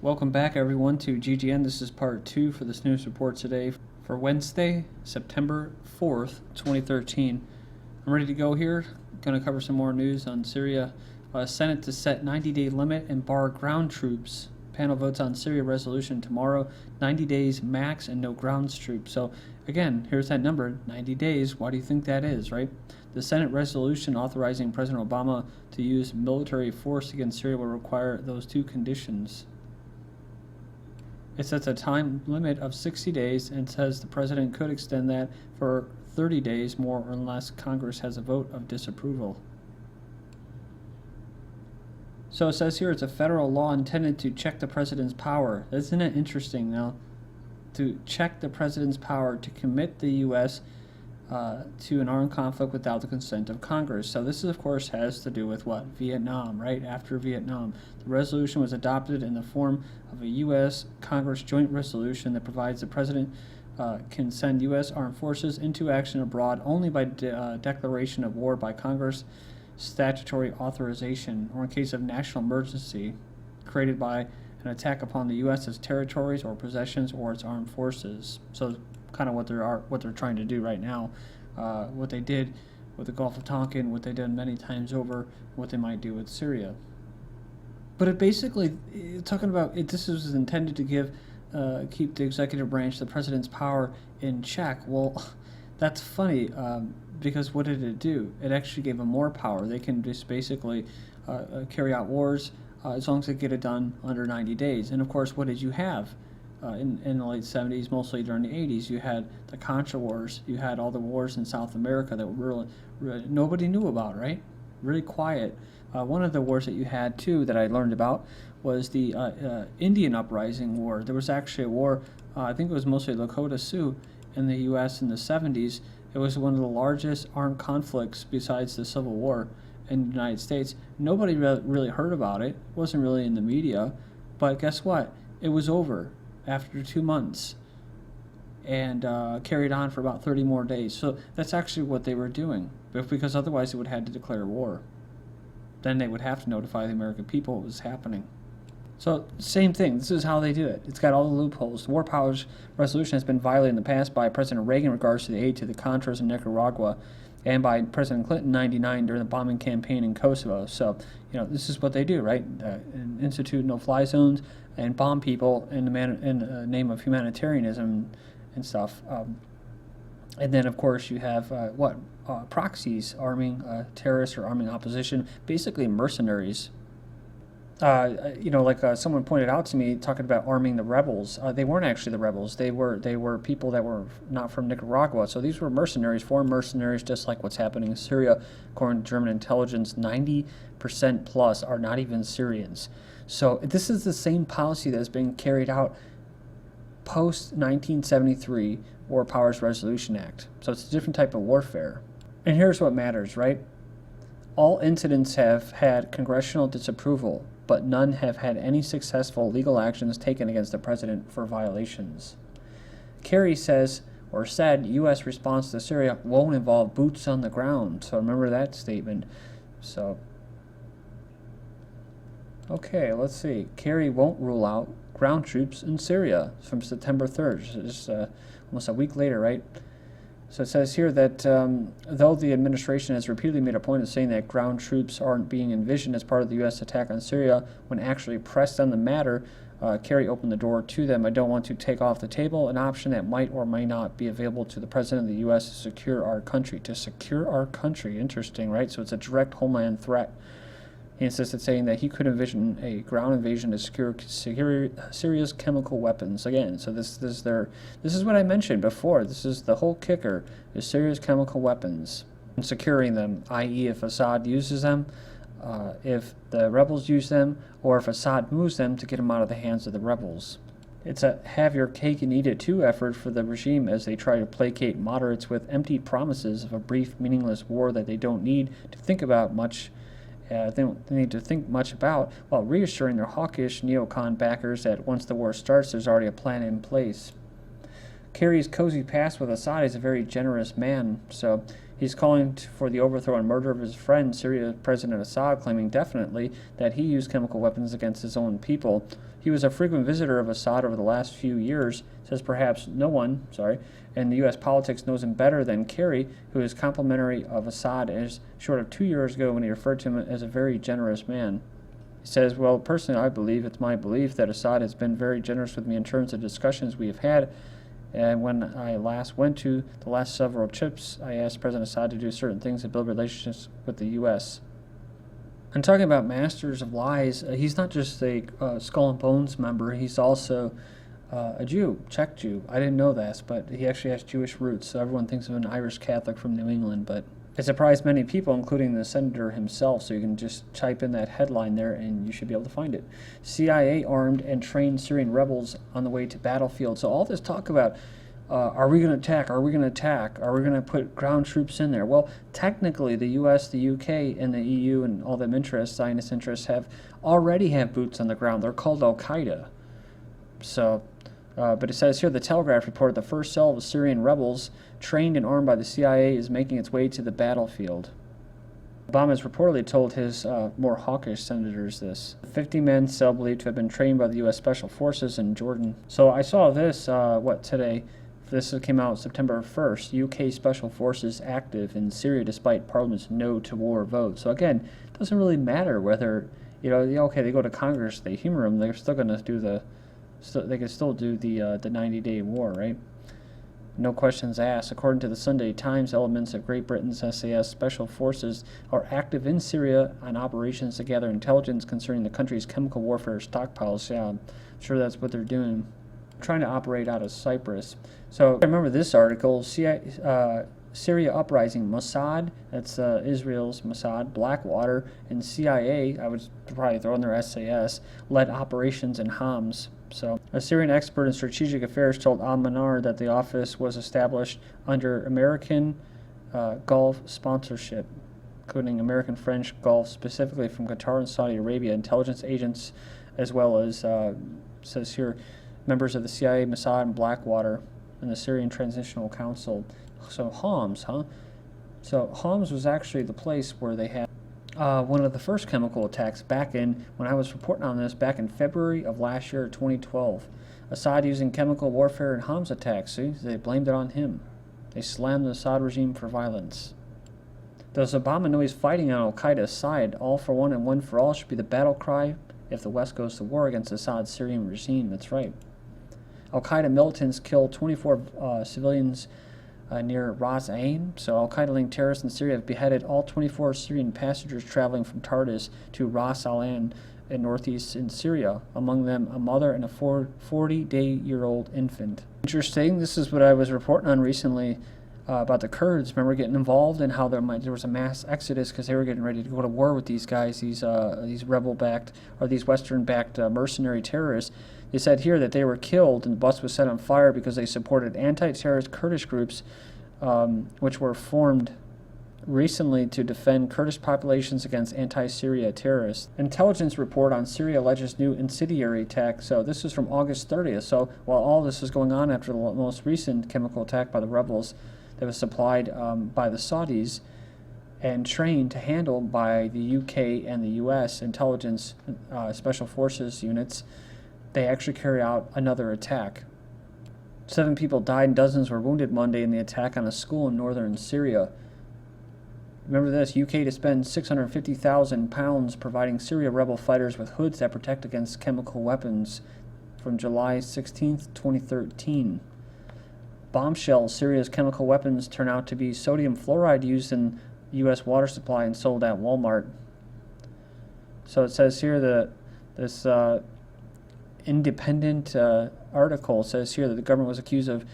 Welcome back, everyone, to GGN. This is part 2 for this news report today for Wednesday, September 4th, 2013. I'm ready to go here. Going to cover some more news on Syria. Senate to set 90-day limit and bar ground troops. Panel votes on Syria resolution tomorrow. 90 days max and no ground troops. So, again, here's that number, 90 days. Why do you think that is, right? The Senate resolution authorizing President Obama to use military force against Syria will require those two conditions. It sets a time limit of 60 days and says the president could extend that for 30 days more unless Congress has a vote of disapproval. So it says here it's a federal law intended to check the president's power. Isn't it interesting now? To check the president's power to commit the U.S. To an armed conflict without the consent of Congress. So this, of course, has to do with what? Vietnam, right? After Vietnam. The resolution was adopted in the form of a U.S. Congress joint resolution that provides the president can send U.S. armed forces into action abroad only by declaration of war by Congress, statutory authorization, or in case of national emergency created by an attack upon the U.S.'s territories or possessions or its armed forces. So kind of what they're trying to do right now, what they did with the Gulf of Tonkin, what they did many times over, what they might do with Syria. But it basically, talking about it, this is intended to keep the executive branch, the president's power in check. Well, that's funny because what did it do? It actually gave them more power. They can just basically carry out wars as long as they get it done under 90 days. And of course, what did you have? In the late 70s, mostly during the 80s, you had the Contra Wars. You had all the wars in South America that were really nobody knew about, right? Really quiet. One of the wars that you had, too, that I learned about was the Indian Uprising War. There was actually a war, I think it was mostly Lakota Sioux in the U.S. in the 70s. It was one of the largest armed conflicts besides the Civil War in the United States. Nobody really heard about it. It wasn't really in the media. But guess what? It was over after 2 months and carried on for about 30 more days. So that's actually what they were doing, because otherwise they would have had to declare war. Then they would have to notify the American people what was happening. So same thing. This is how they do it. It's got all the loopholes. The War Powers Resolution has been violated in the past by President Reagan in regards to the aid to the Contras in Nicaragua, and by President Clinton in '99 during the bombing campaign in Kosovo. So, this is what they do, right? Institute no-fly zones and bomb people in the name of humanitarianism and stuff. And then, of course, you have proxies arming terrorists or arming opposition, basically mercenaries. Someone pointed out to me talking about arming the rebels. They weren't actually the rebels. They were people that were not from Nicaragua. So these were mercenaries, foreign mercenaries, just like what's happening in Syria. According to German intelligence, 90% plus are not even Syrians. So this is the same policy that has been carried out post-1973 War Powers Resolution Act. So it's a different type of warfare. And here's what matters, right? All incidents have had congressional disapproval, but none have had any successful legal actions taken against the president for violations. Kerry said U.S. response to Syria won't involve boots on the ground. So remember that statement. So, okay, let's see. Kerry won't rule out ground troops in Syria from September 3rd. Just almost a week later, right? So it says here that though the administration has repeatedly made a point of saying that ground troops aren't being envisioned as part of the U.S. attack on Syria, when actually pressed on the matter, Kerry opened the door to them. I don't want to take off the table an option that might or may not be available to the President of the U.S. to secure our country. To secure our country. Interesting, right? So it's a direct homeland threat. He insisted, saying that he could envision a ground invasion to secure Syria's chemical weapons. Again, so this is what I mentioned before. This is the whole kicker: is Syria's chemical weapons and securing them. I.e., if Assad uses them, if the rebels use them, or if Assad moves them to get them out of the hands of the rebels. It's a have your cake and eat it too effort for the regime as they try to placate moderates with empty promises of a brief, meaningless war that they don't need to think about much. They don't need to think much about, while reassuring their hawkish neocon backers that once the war starts, there's already a plan in place. Kerry's cozy past with Assad is a very generous man, so he's calling for the overthrow and murder of his friend, Syria President Assad, claiming definitely that he used chemical weapons against his own people. He was a frequent visitor of Assad over the last few years, says perhaps no one, in the U.S. politics knows him better than Kerry, who is complimentary of Assad as short of 2 years ago when he referred to him as a very generous man. He says, well, personally, it's my belief that Assad has been very generous with me in terms of discussions we have had. And when I last went to the last several trips, I asked President Assad to do certain things to build relationships with the U.S. And talking about masters of lies, he's not just a Skull and Bones member, he's also a Jew, Czech Jew. I didn't know this, but he actually has Jewish roots, so everyone thinks of an Irish Catholic from New England, but it surprised many people, including the senator himself, so you can just type in that headline there and you should be able to find it. CIA armed and trained Syrian rebels on the way to battlefield. So all this talk about, are we going to attack? Are we going to attack? Are we going to put ground troops in there? Well, technically, the U.S., the U.K., and the EU and all them interests, Zionist interests, already have boots on the ground. They're called Al-Qaeda. So, but it says here, the Telegraph reported the first cell of Syrian rebels trained and armed by the CIA is making its way to the battlefield. Obama has reportedly told his more hawkish senators this. 50-man cell believed to have been trained by the U.S. Special Forces in Jordan. So I saw this, today? This came out September 1st. UK Special Forces active in Syria despite Parliament's no to war vote. So again, it doesn't really matter whether, okay, they go to Congress, they humor them, they're still going to do they can still do the 90-day war, right? No questions asked. According to the Sunday Times, elements of Great Britain's SAS Special Forces are active in Syria on operations to gather intelligence concerning the country's chemical warfare stockpiles. Yeah, I'm sure that's what they're doing. Trying to operate out of Cyprus. So I remember this article, Syria uprising, Mossad, that's Israel's Mossad, Blackwater, and CIA, I would probably throw in their SAS, led operations in Homs. So a Syrian expert in strategic affairs told Al-Manar that the office was established under American Gulf sponsorship, including American, French, Gulf, specifically from Qatar and Saudi Arabia, intelligence agents, as well as, says here, members of the CIA, Mossad, and Blackwater, and the Syrian Transitional Council. So Homs, huh? So Homs was actually the place where they had one of the first chemical attacks when I was reporting on this, back in February of last year, 2012. Assad using chemical warfare in Homs attacks. See, they blamed it on him. They slammed the Assad regime for violence. Does Obama know he's fighting on Al-Qaeda's side? All for one and one for all should be the battle cry if the West goes to war against Assad's Syrian regime. That's right. Al-Qaeda militants killed 24 civilians near Ras Ain. So Al-Qaeda-linked terrorists in Syria have beheaded all 24 Syrian passengers traveling from Tartus to Ras Al Ain in northeast in Syria. Among them, a mother and a 40-day-old infant. Interesting. This is what I was reporting on recently about the Kurds. Remember getting involved and how there was a mass exodus because they were getting ready to go to war with these guys, these rebel-backed or these Western-backed mercenary terrorists. They said here that they were killed and the bus was set on fire because they supported anti-terrorist Kurdish groups which were formed recently to defend Kurdish populations against anti-Syria terrorists. Intelligence report on Syria alleges new incendiary attack. So this is from August 30th. So while all this is going on after the most recent chemical attack by the rebels that was supplied by the Saudis and trained to handle by the UK and the US intelligence special forces units, they actually carry out another attack. 7 people died and dozens were wounded Monday in the attack on a school in northern Syria. Remember this, UK to spend £650,000 providing Syria rebel fighters with hoods that protect against chemical weapons from July 16, 2013. Bombshell, Syria's chemical weapons turn out to be sodium fluoride used in U.S. water supply and sold at Walmart. So it says here that this independent article says here that the government was accused of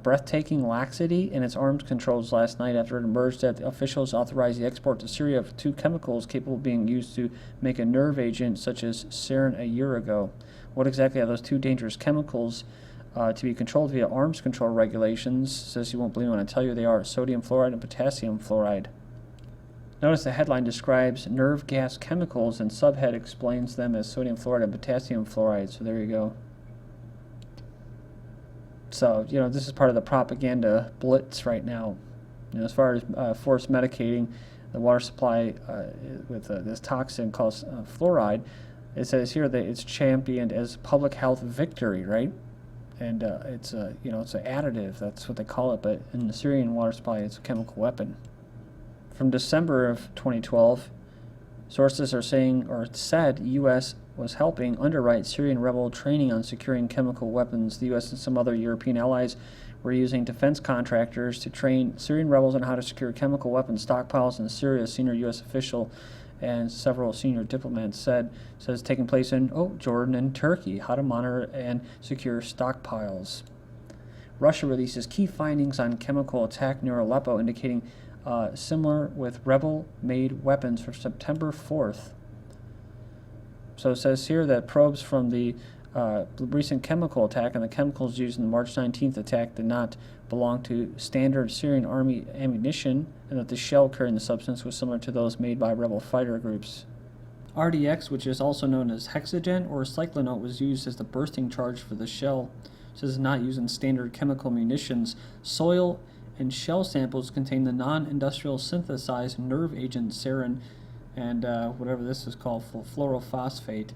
breathtaking laxity in its arms controls last night after it emerged that the officials authorized the export to Syria of 2 chemicals capable of being used to make a nerve agent such as sarin a year ago. What exactly are those 2 dangerous chemicals to be controlled via arms control regulations? Says you won't believe me when I tell you they are sodium fluoride and potassium fluoride. Notice the headline describes nerve gas chemicals and subhead explains them as sodium fluoride and potassium fluoride. So there you go. So, this is part of the propaganda blitz right now. As far as forced medicating the water supply with this toxin called fluoride, It says here that it's championed as public health victory, right? And it's a, it's an additive. That's what they call it. But in the Syrian water supply, it's a chemical weapon. From December of 2012, sources are saying, or said, U.S. was helping underwrite Syrian rebel training on securing chemical weapons. The U.S. and some other European allies were using defense contractors to train Syrian rebels on how to secure chemical weapons stockpiles in Syria. A senior U.S. official and several senior diplomats says taking place in Jordan and Turkey, how to monitor and secure stockpiles. Russia releases key findings on chemical attack near Aleppo, indicating similar with rebel-made weapons for September 4th. So it says here that probes from the recent chemical attack and the chemicals used in the March 19th attack did not belong to standard Syrian army ammunition, and that the shell carrying the substance was similar to those made by rebel fighter groups. RDX, which is also known as hexagen or cyclonote, was used as the bursting charge for the shell. It says not used in standard chemical munitions. Soil and shell samples contain the non-industrial synthesized nerve agent sarin and whatever this is called, fluorophosphate,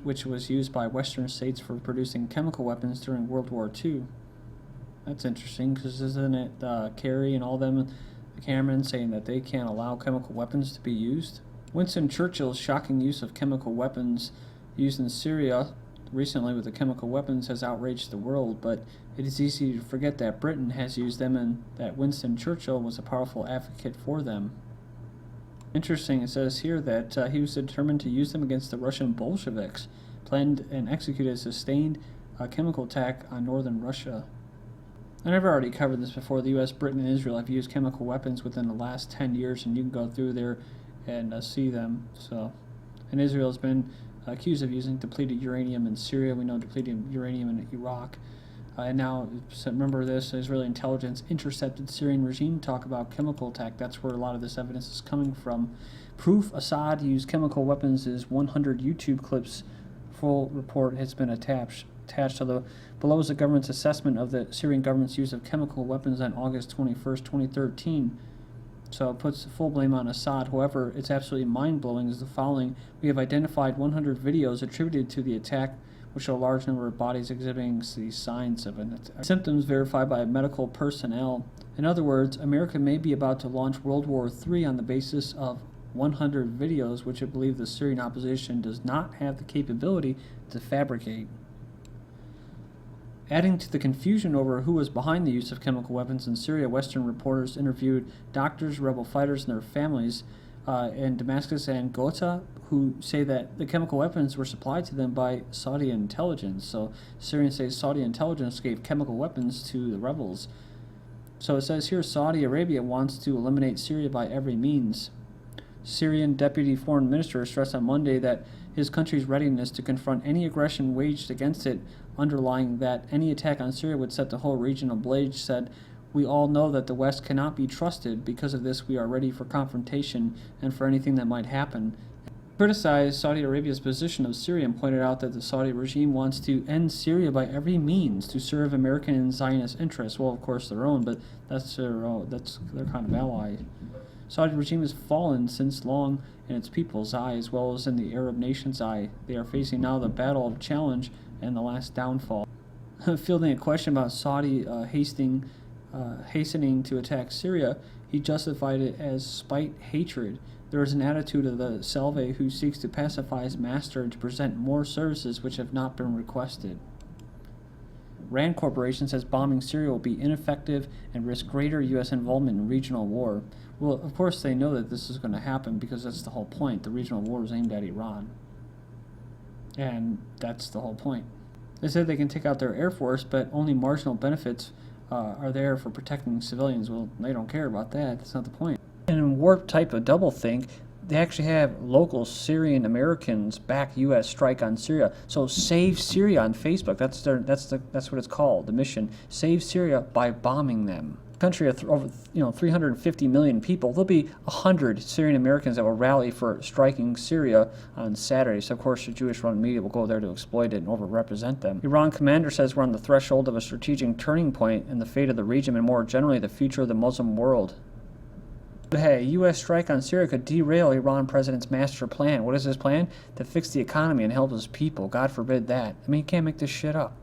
which was used by Western states for producing chemical weapons during World War II. That's interesting, because isn't it Kerry and all them, the Cameron, saying that they can't allow chemical weapons to be used? Winston Churchill's shocking use of chemical weapons used in Syria recently with the chemical weapons has outraged the world, but it is easy to forget that Britain has used them and that Winston Churchill was a powerful advocate for them. Interesting, it says here that he was determined to use them against the Russian Bolsheviks, planned and executed a sustained chemical attack on northern Russia. I've already covered this before. The U.S., Britain, and Israel have used chemical weapons within the last 10 years, and you can go through there and see them. And Israel has been accused of using depleted uranium in Syria. We know depleted uranium in Iraq. And now, remember this, Israeli intelligence intercepted Syrian regime talk about chemical attack. That's where a lot of this evidence is coming from. Proof Assad used chemical weapons is 100 YouTube clips. Full report has been attached. So below is the government's assessment of the Syrian government's use of chemical weapons on August 21st, 2013. So it puts full blame on Assad. However, it's absolutely mind-blowing is the following. We have identified 100 videos attributed to the attack, which show a large number of bodies exhibiting these signs of an attack. Symptoms verified by medical personnel. In other words, America may be about to launch World War III on the basis of 100 videos, which I believe the Syrian opposition does not have the capability to fabricate. Adding to the confusion over who was behind the use of chemical weapons in Syria, Western reporters interviewed doctors, rebel fighters, and their families in Damascus and Ghouta, who say that the chemical weapons were supplied to them by Saudi intelligence. So Syrians say Saudi intelligence gave chemical weapons to the rebels. So it says here Saudi Arabia wants to eliminate Syria by every means. Syrian Deputy Foreign Minister stressed on Monday that his country's readiness to confront any aggression waged against it, underlying that any attack on Syria would set the whole region ablaze, said, "We all know that the West cannot be trusted. Because of this, we are ready for confrontation and for anything that might happen." Criticized Saudi Arabia's position of Syria and pointed out that the Saudi regime wants to end Syria by every means to serve American and Zionist interests. Well, of course, their own, but that's their kind of ally. Saudi regime has fallen since long in its people's eye, as well as in the Arab nation's eye. They are facing now the battle of challenge and the last downfall. Fielding a question about Saudi hastening to attack Syria, he justified it as spite hatred. There is an attitude of the Salve who seeks to pacify his master and to present more services which have not been requested. Rand Corporation says bombing Syria will be ineffective and risk greater U.S. involvement in regional war. Well, of course they know that this is going to happen because that's the whole point. The regional war is aimed at Iran. And that's the whole point. They said they can take out their air force, but only marginal benefits are there for protecting civilians. Well, they don't care about that. That's not the point. And in warped type of doublethink, they actually have local Syrian Americans back U.S. strike on Syria. So Save Syria on Facebook. That's what it's called. The mission: Save Syria by bombing them. Country of over 350 million people. There'll be 100 Syrian Americans that will rally for striking Syria on Saturday. So of course the Jewish-run media will go there to exploit it and overrepresent them. Iran commander says we're on the threshold of a strategic turning point in the fate of the region and more generally the future of the Muslim world. Hey, U.S. strike on Syria could derail Iran president's master plan. What is his plan? To fix the economy and help his people. God forbid that. I mean, you can't make this shit up.